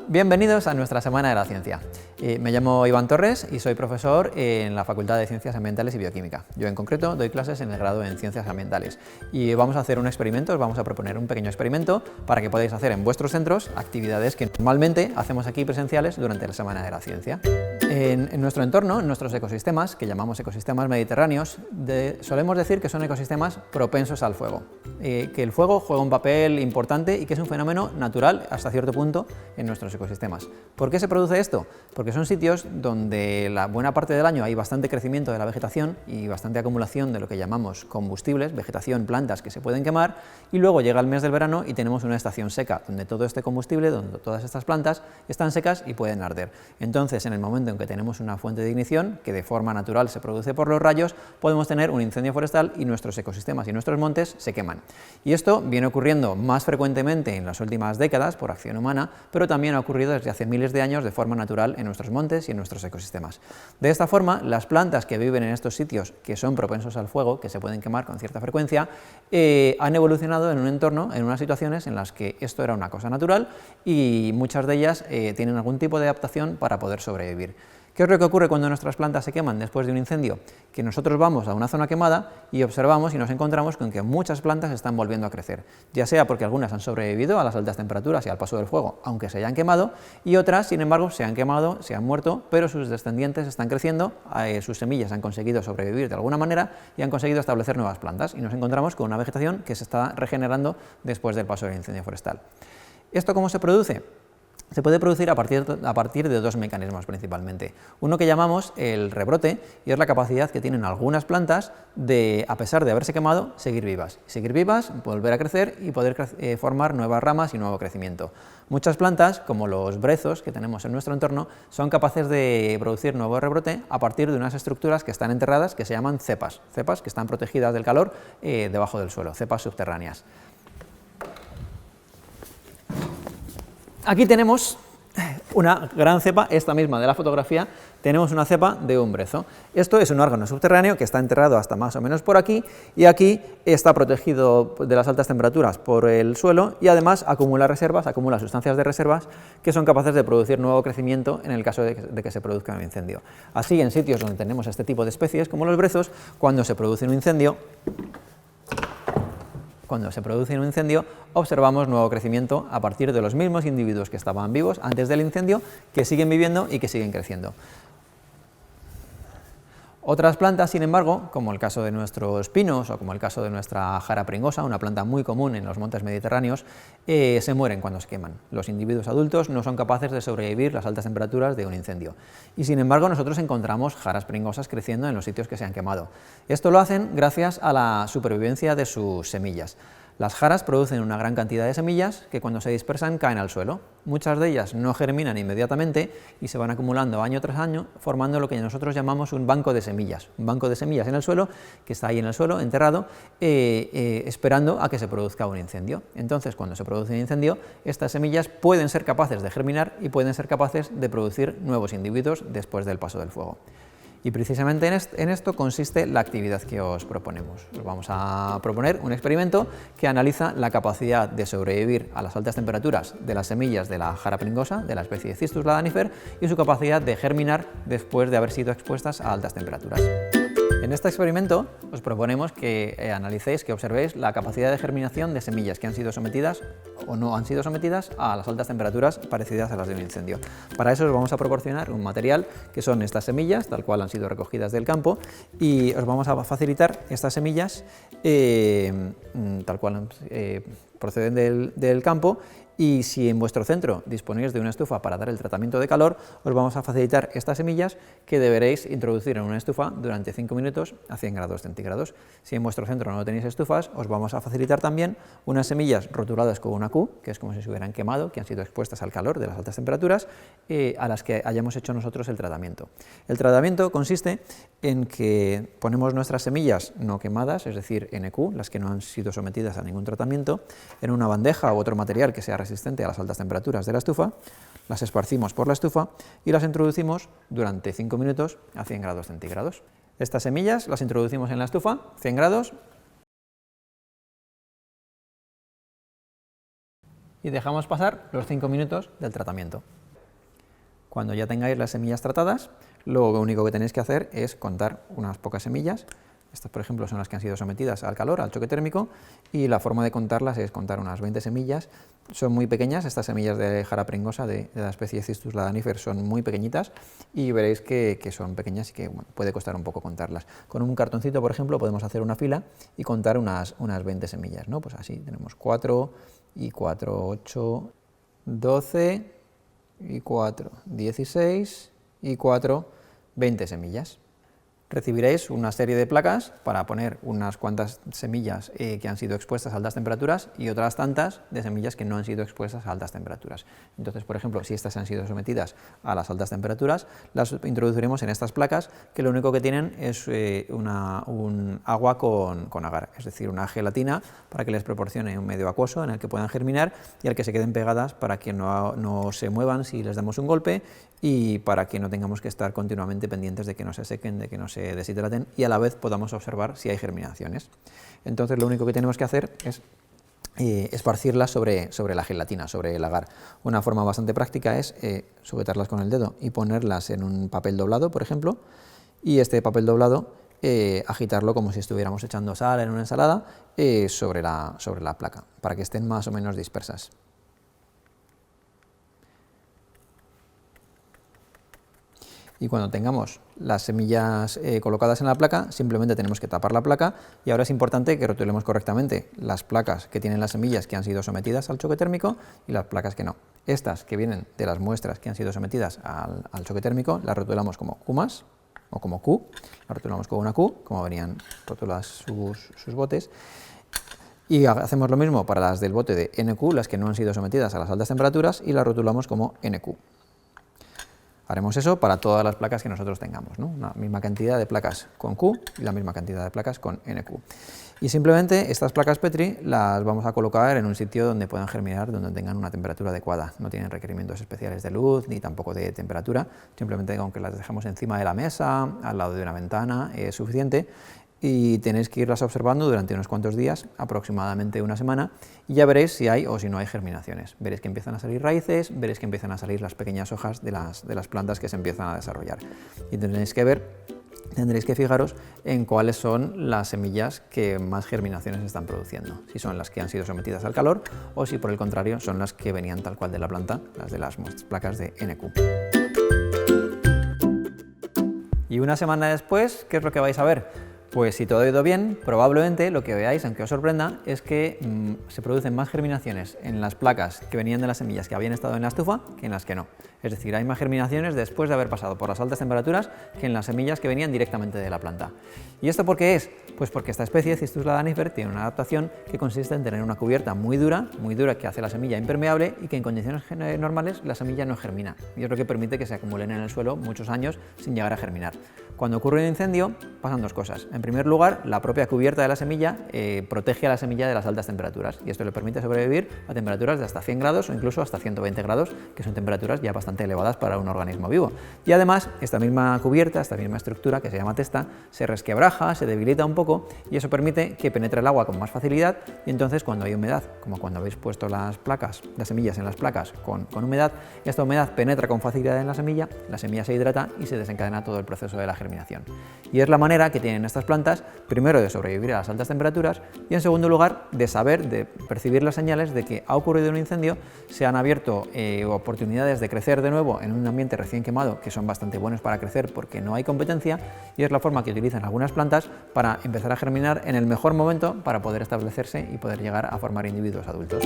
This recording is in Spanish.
Bienvenidos a nuestra Semana de la Ciencia. Me llamo Iván Torres y soy profesor en la Facultad de Ciencias Ambientales y Bioquímica. Yo en concreto doy clases en el grado en Ciencias Ambientales y vamos a hacer un experimento, os vamos a proponer un pequeño experimento para que podáis hacer en vuestros centros actividades que normalmente hacemos aquí presenciales durante la Semana de la Ciencia. En nuestro entorno, en nuestros ecosistemas, que llamamos ecosistemas mediterráneos, solemos decir que son ecosistemas propensos al fuego, que el fuego juega un papel importante y que es un fenómeno natural hasta cierto punto en nuestros ecosistemas. ¿Por qué se produce esto? Porque son sitios donde la buena parte del año hay bastante crecimiento de la vegetación y bastante acumulación de lo que llamamos combustibles, vegetación, plantas que se pueden quemar, y luego llega el mes del verano y tenemos una estación seca, donde todo este combustible, donde todas estas plantas están secas y pueden arder. Entonces, en el momento en que tenemos una fuente de ignición, que de forma natural se produce por los rayos, podemos tener un incendio forestal y nuestros ecosistemas y nuestros montes se queman. Y esto viene ocurriendo más frecuentemente en las últimas décadas por acción humana, pero también ha ocurrido desde hace miles de años de forma natural en nuestros montes y en nuestros ecosistemas. De esta forma, las plantas que viven en estos sitios que son propensos al fuego, que se pueden quemar con cierta frecuencia, han evolucionado en un entorno, en unas situaciones en las que esto era una cosa natural y muchas de ellas tienen algún tipo de adaptación para poder sobrevivir. ¿Qué es lo que ocurre cuando nuestras plantas se queman después de un incendio? Que nosotros vamos a una zona quemada y observamos y nos encontramos con que muchas plantas están volviendo a crecer, ya sea porque algunas han sobrevivido a las altas temperaturas y al paso del fuego, aunque se hayan quemado, y otras, sin embargo, se han quemado, se han muerto, pero sus descendientes están creciendo, sus semillas han conseguido sobrevivir de alguna manera y han conseguido establecer nuevas plantas, y nos encontramos con una vegetación que se está regenerando después del paso del incendio forestal. ¿Esto cómo se produce? Se puede producir a partir de dos mecanismos principalmente. Uno que llamamos el rebrote, y es la capacidad que tienen algunas plantas de, a pesar de haberse quemado, seguir vivas, volver a crecer y poder formar nuevas ramas y nuevo crecimiento. Muchas plantas, como los brezos que tenemos en nuestro entorno, son capaces de producir nuevo rebrote a partir de unas estructuras que están enterradas, que se llaman cepas que están protegidas del calor debajo del suelo, cepas subterráneas. Aquí tenemos una gran cepa, esta misma de la fotografía, tenemos una cepa de un brezo. Esto es un órgano subterráneo que está enterrado hasta más o menos por aquí, y aquí está protegido de las altas temperaturas por el suelo y además acumula reservas, acumula sustancias de reservas que son capaces de producir nuevo crecimiento en el caso de que se produzca un incendio. Así, en sitios donde tenemos este tipo de especies, como los brezos, cuando se produce un incendio, observamos nuevo crecimiento a partir de los mismos individuos que estaban vivos antes del incendio, que siguen viviendo y que siguen creciendo. Otras plantas, sin embargo, como el caso de nuestros pinos o como el caso de nuestra jara pringosa, una planta muy común en los montes mediterráneos, se mueren cuando se queman. Los individuos adultos no son capaces de sobrevivir las altas temperaturas de un incendio. Y sin embargo, nosotros encontramos jaras pringosas creciendo en los sitios que se han quemado. Esto lo hacen gracias a la supervivencia de sus semillas. Las jaras producen una gran cantidad de semillas que cuando se dispersan caen al suelo. Muchas de ellas no germinan inmediatamente y se van acumulando año tras año, formando lo que nosotros llamamos un banco de semillas. Un banco de semillas en el suelo, que está ahí en el suelo, enterrado, esperando a que se produzca un incendio. Entonces, cuando se produce un incendio, estas semillas pueden ser capaces de germinar y pueden ser capaces de producir nuevos individuos después del paso del fuego. Y precisamente en esto consiste la actividad que os proponemos. Os vamos a proponer un experimento que analiza la capacidad de sobrevivir a las altas temperaturas de las semillas de la jara pringosa, de la especie de Cistus ladanifer, y su capacidad de germinar después de haber sido expuestas a altas temperaturas. En este experimento os proponemos que analicéis, que observéis la capacidad de germinación de semillas que han sido sometidas o no han sido sometidas a las altas temperaturas parecidas a las de un incendio. Para eso os vamos a proporcionar un material que son estas semillas, tal cual han sido recogidas del campo, y os vamos a facilitar estas semillas tal cual proceden del campo. Y si en vuestro centro disponéis de una estufa para dar el tratamiento de calor, os vamos a facilitar estas semillas que deberéis introducir en una estufa durante 5 minutos a 100 grados centígrados. Si en vuestro centro no tenéis estufas, os vamos a facilitar también unas semillas rotuladas con una Q, que es como si se hubieran quemado, que han sido expuestas al calor de las altas temperaturas, a las que hayamos hecho nosotros el tratamiento. El tratamiento consiste en que ponemos nuestras semillas no quemadas, es decir, NQ, las que no han sido sometidas a ningún tratamiento, en una bandeja u otro material que sea resistente a las altas temperaturas de la estufa, las esparcimos por la estufa y las introducimos durante 5 minutos a 100 grados centígrados. Estas semillas las introducimos en la estufa, 100 grados, y dejamos pasar los 5 minutos del tratamiento. Cuando ya tengáis las semillas tratadas, lo único que tenéis que hacer es contar unas pocas semillas. Estas, por ejemplo, son las que han sido sometidas al calor, al choque térmico, y la forma de contarlas es contar unas 20 semillas. Son muy pequeñas, estas semillas de jara pringosa de la especie Cistus ladanifer son muy pequeñitas y veréis que son pequeñas y que puede costar un poco contarlas. Con un cartoncito, por ejemplo, podemos hacer una fila y contar unas 20 semillas, ¿no? Pues así, tenemos 4 y 4, 8, 12 y 4, 16 y 4, 20 semillas. Recibiréis una serie de placas para poner unas cuantas semillas que han sido expuestas a altas temperaturas y otras tantas de semillas que no han sido expuestas a altas temperaturas. Entonces, por ejemplo, si estas han sido sometidas a las altas temperaturas, las introduciremos en estas placas que lo único que tienen es un agua con agar, es decir, una gelatina para que les proporcione un medio acuoso en el que puedan germinar y al que se queden pegadas para que no se muevan si les damos un golpe y para que no tengamos que estar continuamente pendientes de que no se sequen, de que no se deshidraten y a la vez podamos observar si hay germinaciones. Entonces lo único que tenemos que hacer es esparcirlas sobre la gelatina, sobre el agar. Una forma bastante práctica es sujetarlas con el dedo y ponerlas en un papel doblado, por ejemplo, y este papel doblado agitarlo como si estuviéramos echando sal en una ensalada sobre la placa, para que estén más o menos dispersas. Y cuando tengamos las semillas colocadas en la placa, simplemente tenemos que tapar la placa y ahora es importante que rotulemos correctamente las placas que tienen las semillas que han sido sometidas al choque térmico y las placas que no. Estas que vienen de las muestras que han sido sometidas al choque térmico las rotulamos como Q+, o como Q, las rotulamos con una Q, como venían rotuladas sus botes. Y hacemos lo mismo para las del bote de NQ, las que no han sido sometidas a las altas temperaturas, y las rotulamos como NQ. Haremos eso para todas las placas que nosotros tengamos, ¿no? La misma cantidad de placas con Q y la misma cantidad de placas con NQ. Y simplemente estas placas Petri las vamos a colocar en un sitio donde puedan germinar, donde tengan una temperatura adecuada. No tienen requerimientos especiales de luz ni tampoco de temperatura, simplemente aunque las dejemos encima de la mesa, al lado de una ventana, es suficiente. Y tenéis que irlas observando durante unos cuantos días, aproximadamente una semana, y ya veréis si hay o si no hay germinaciones. Veréis que empiezan a salir raíces, veréis que empiezan a salir las pequeñas hojas de las plantas que se empiezan a desarrollar. Y tendréis que fijaros en cuáles son las semillas que más germinaciones están produciendo, si son las que han sido sometidas al calor o si por el contrario son las que venían tal cual de la planta, las de las placas de NQ. Y una semana después, ¿qué es lo que vais a ver? Pues si todo ha ido bien, probablemente lo que veáis, aunque os sorprenda, es que se producen más germinaciones en las placas que venían de las semillas que habían estado en la estufa que en las que no. Es decir, hay más germinaciones después de haber pasado por las altas temperaturas que en las semillas que venían directamente de la planta. ¿Y esto por qué es? Pues porque esta especie, Cistus ladanifer, tiene una adaptación que consiste en tener una cubierta muy dura que hace la semilla impermeable y que en condiciones normales la semilla no germina. Y es lo que permite que se acumulen en el suelo muchos años sin llegar a germinar. Cuando ocurre un incendio, pasan dos cosas. En primer lugar, la propia cubierta de la semilla protege a la semilla de las altas temperaturas y esto le permite sobrevivir a temperaturas de hasta 100 grados o incluso hasta 120 grados, que son temperaturas ya bastante elevadas para un organismo vivo. Y además, esta misma cubierta, esta misma estructura que se llama testa, se resquebraja, se debilita un poco y eso permite que penetre el agua con más facilidad y entonces cuando hay humedad, como cuando habéis puesto las semillas en las placas con humedad, esta humedad penetra con facilidad en la semilla se hidrata y se desencadena todo el proceso de la germinación. Y es la manera que tienen estas plantas, primero de sobrevivir a las altas temperaturas y en segundo lugar de percibir las señales de que ha ocurrido un incendio, se han abierto oportunidades de crecer de nuevo en un ambiente recién quemado que son bastante buenos para crecer porque no hay competencia y es la forma que utilizan algunas plantas para empezar a germinar en el mejor momento para poder establecerse y poder llegar a formar individuos adultos.